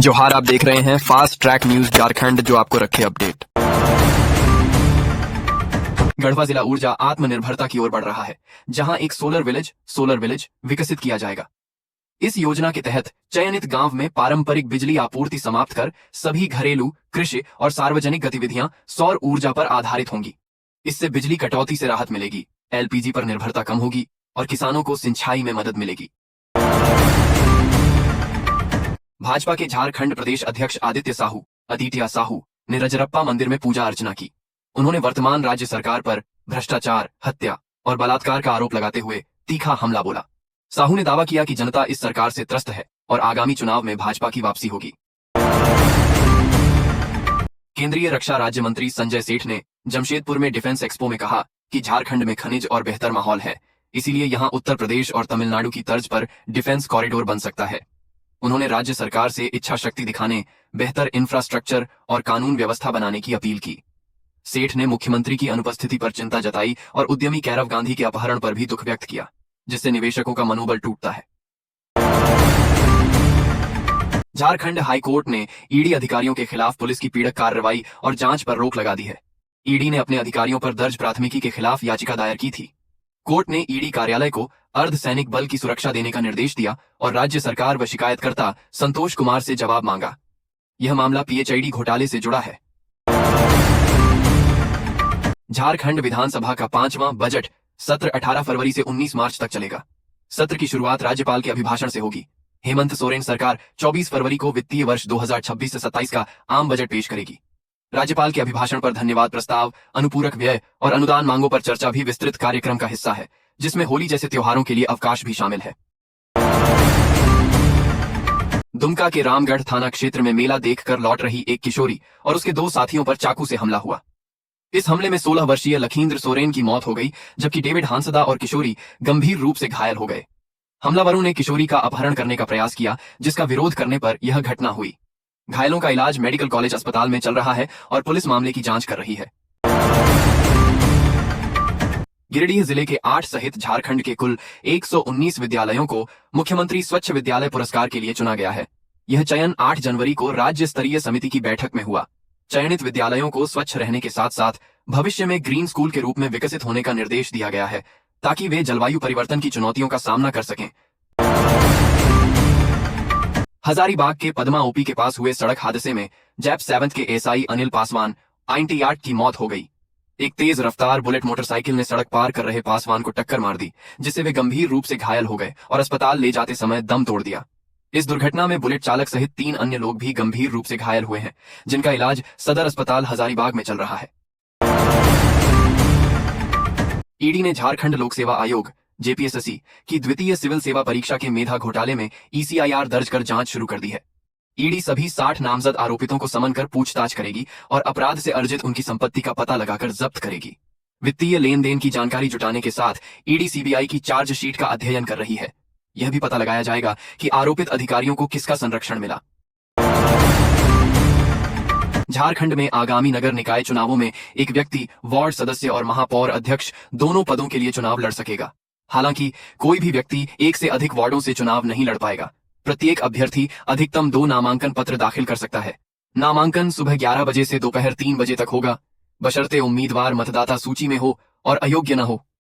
जोहार, आप देख रहे हैं फास्ट ट्रैक न्यूज झारखंड, जो आपको रखे अपडेट। गढ़वा जिला ऊर्जा आत्मनिर्भरता की ओर बढ़ रहा है, जहां एक सोलर विलेज विकसित किया जाएगा। इस योजना के तहत चयनित गांव में पारंपरिक बिजली आपूर्ति समाप्त कर सभी घरेलू, कृषि और सार्वजनिक गतिविधियां सौर ऊर्जा पर आधारित होंगी। इससे बिजली कटौती से राहत मिलेगी, एलपीजी पर निर्भरता कम होगी और किसानों को सिंचाई में मदद मिलेगी। भाजपा के झारखंड प्रदेश अध्यक्ष आदित्य साहू ने रजरप्पा मंदिर में पूजा अर्चना की। उन्होंने वर्तमान राज्य सरकार पर भ्रष्टाचार, हत्या और बलात्कार का आरोप लगाते हुए तीखा हमला बोला। साहू ने दावा किया कि जनता इस सरकार से त्रस्त है और आगामी चुनाव में भाजपा की वापसी होगी। केंद्रीय रक्षा राज्य मंत्री संजय सेठ ने जमशेदपुर में डिफेंस एक्सपो में कहा कि झारखंड में खनिज और बेहतर माहौल है, इसीलिए यहां उत्तर प्रदेश और तमिलनाडु की तर्ज पर डिफेंस कॉरिडोर बन सकता है। उन्होंने राज्य सरकार से इच्छा शक्ति दिखाने, बेहतर इंफ्रास्ट्रक्चर और कानून व्यवस्था बनाने की अपील की। सेठ ने मुख्यमंत्री की अनुपस्थिति पर चिंता जताई और उद्यमी कैरव गांधी के अपहरण पर भी दुख व्यक्त किया, जिससे निवेशकों का मनोबल टूटता है। झारखंड हाईकोर्ट ने ईडी अधिकारियों के खिलाफ पुलिस की पीड़क कार्रवाई और जांच पर रोक लगा दी है। ईडी ने अपने अधिकारियों पर दर्ज प्राथमिकी के खिलाफ याचिका दायर की थी। कोर्ट ने ईडी कार्यालय को अर्धसैनिक बल की सुरक्षा देने का निर्देश दिया और राज्य सरकार व शिकायतकर्ता संतोष कुमार से जवाब मांगा। यह मामला पीएचईडी घोटाले से जुड़ा है। झारखंड विधानसभा का 5वां बजट सत्र 18 फरवरी से 19 मार्च तक चलेगा। सत्र की शुरुआत राज्यपाल के अभिभाषण से होगी। हेमंत सोरेन सरकार 24 फरवरी को वित्तीय वर्ष 2026 से 27 का आम बजट पेश करेगी। राज्यपाल के अभिभाषण पर धन्यवाद प्रस्ताव, अनुपूरक व्यय और अनुदान मांगों पर चर्चा भी विस्तृत कार्यक्रम का हिस्सा है, जिसमें होली जैसे त्योहारों के लिए अवकाश भी शामिल है। दुमका के रामगढ़ थाना क्षेत्र में मेला देखकर लौट रही एक किशोरी और उसके 2 साथियों पर चाकू से हमला हुआ। इस हमले में 16 वर्षीय लखींद्र सोरेन की मौत हो गई, जबकि डेविड हांसदा और किशोरी गंभीर रूप से घायल हो गए। हमलावरों ने किशोरी का अपहरण करने का प्रयास किया, जिसका विरोध करने पर यह घटना हुई। घायलों का इलाज मेडिकल कॉलेज अस्पताल में चल रहा है और पुलिस मामले की जांच कर रही है। गिरिडीह जिले के 8 सहित झारखंड के कुल 119 विद्यालयों को मुख्यमंत्री स्वच्छ विद्यालय पुरस्कार के लिए चुना गया है। यह चयन 8 जनवरी को राज्य स्तरीय समिति की बैठक में हुआ। चयनित विद्यालयों को स्वच्छ रहने के साथ साथ भविष्य में ग्रीन स्कूल के रूप में विकसित होने का निर्देश दिया गया है, ताकि वे जलवायु परिवर्तन की चुनौतियों का सामना कर सकें। हजारीबाग के पद्मा ओपी के पास हुए सड़क हादसे में जैप 7 के एसआई अनिल पासवान 98 की मौत हो गई। एक तेज रफ्तार बुलेट मोटरसाइकिल ने सड़क पार कर रहे पासवान को टक्कर मार दी, जिससे वे गंभीर रूप से घायल हो गए और अस्पताल ले जाते समय दम तोड़ दिया। इस दुर्घटना में बुलेट चालक सहित 3 अन्य लोग भी गंभीर रूप से घायल हुए हैं, जिनका इलाज सदर अस्पताल हजारीबाग में चल रहा है। ईडी ने झारखंड लोक सेवा आयोग जेपीएसएससी की द्वितीय सिविल सेवा परीक्षा के मेधा घोटाले में ईसीआईआर दर्ज कर जांच शुरू कर दी है। ईडी सभी 60 नामजद आरोपितों को समन कर पूछताछ करेगी और अपराध से अर्जित उनकी संपत्ति का पता लगाकर जब्त करेगी। वित्तीय लेन देन की जानकारी जुटाने के साथ ईडी सीबीआई की चार्जशीट का अध्ययन कर रही है। यह भी पता लगाया जाएगा कि आरोपित अधिकारियों को किसका संरक्षण मिला। झारखंड में आगामी नगर निकाय चुनावों में एक व्यक्ति वार्ड सदस्य और महापौर अध्यक्ष दोनों पदों के लिए चुनाव लड़ सकेगा। हालांकि कोई भी व्यक्ति 1 से अधिक वार्डों से चुनाव नहीं लड़ पाएगा। प्रत्येक अभ्यर्थी अधिकतम 2 नामांकन पत्र दाखिल कर सकता है। नामांकन सुबह 11 बजे से दोपहर 3 बजे तक होगा, बशर्ते उम्मीदवार मतदाता सूची में हो और अयोग्य न हो।